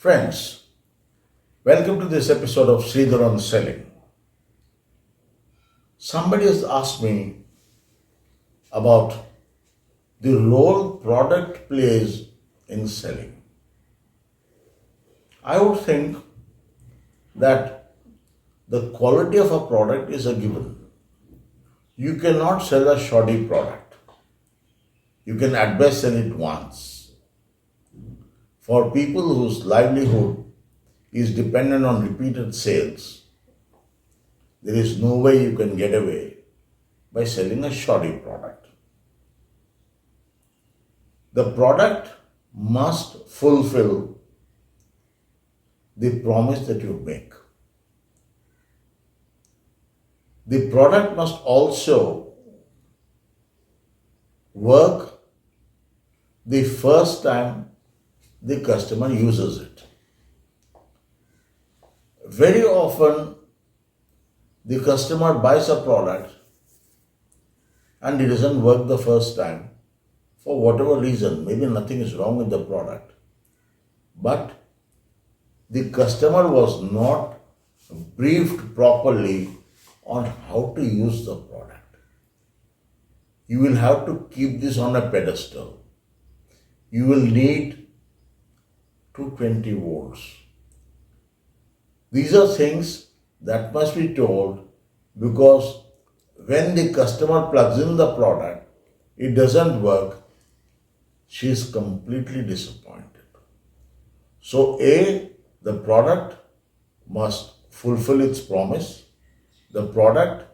Friends, welcome to this episode of Sridhar on Selling. Somebody has asked me about the role product plays in selling. I would think that the quality of a product is a given. You cannot sell a shoddy product. You can at best sell it once. For people whose livelihood is dependent on repeated sales, there is no way you can get away by selling a shoddy product. The product must fulfill the promise that you make. The product must also work the first time the customer uses it. Very often, the customer buys a product and it doesn't work the first time for whatever reason. Maybe nothing is wrong with the product, but the customer was not briefed properly on how to use the product. You will have to keep this on a pedestal. You will need 220 volts. These are things that must be told, because when the customer plugs in the product, it doesn't work, she is completely disappointed. So the product must fulfill its promise. The product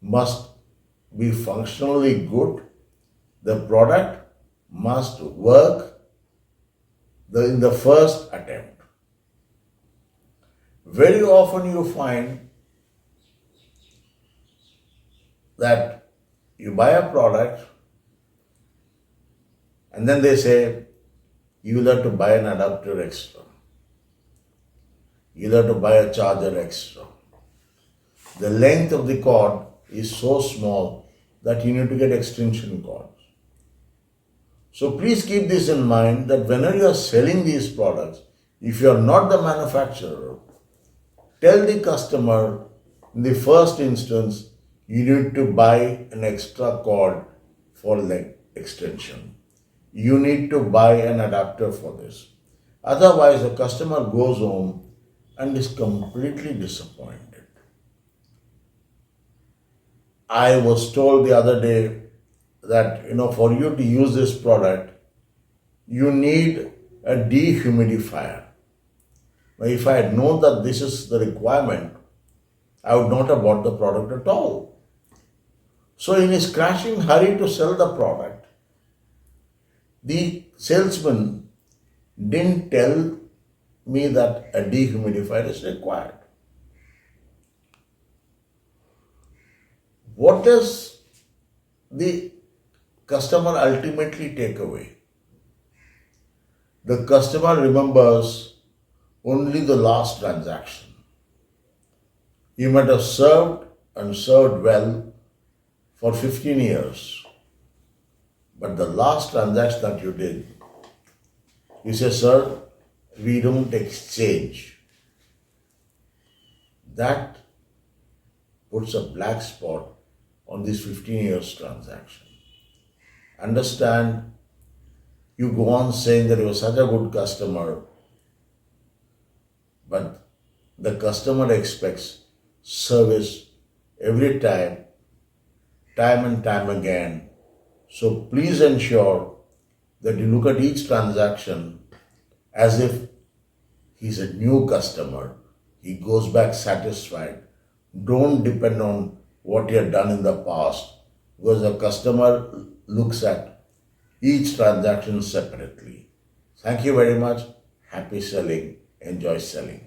must be functionally good. The product must work in the first attempt. Very often you find that you buy a product and then they say you will have to buy an adapter extra. You will have to buy a charger extra. The length of the cord is so small that you need to get extension cords. So please keep this in mind, that whenever you are selling these products, if you are not the manufacturer, tell the customer in the first instance you need to buy an extra cord for leg extension. You need to buy an adapter for this. Otherwise, the customer goes home and is completely disappointed. I was told the other day that for you to use this product, you need a dehumidifier. Now, if I had known that this is the requirement, I would not have bought the product at all. So in his crashing hurry to sell the product, the salesman didn't tell me that a dehumidifier is required. What does the customer ultimately take away? The customer remembers only the last transaction. You might have served and served well for 15 years, but the last transaction that you did, you say, "Sir, we don't exchange." That puts a black spot on this 15 years transaction. Understand, you go on saying that you were such a good customer, but the customer expects service every time and time again. So please ensure that you look at each transaction as if he's a new customer. He goes back satisfied. Don't depend on what you have done in the past, because the customer looks at each transaction separately. Thank you very much. Happy selling. Enjoy selling.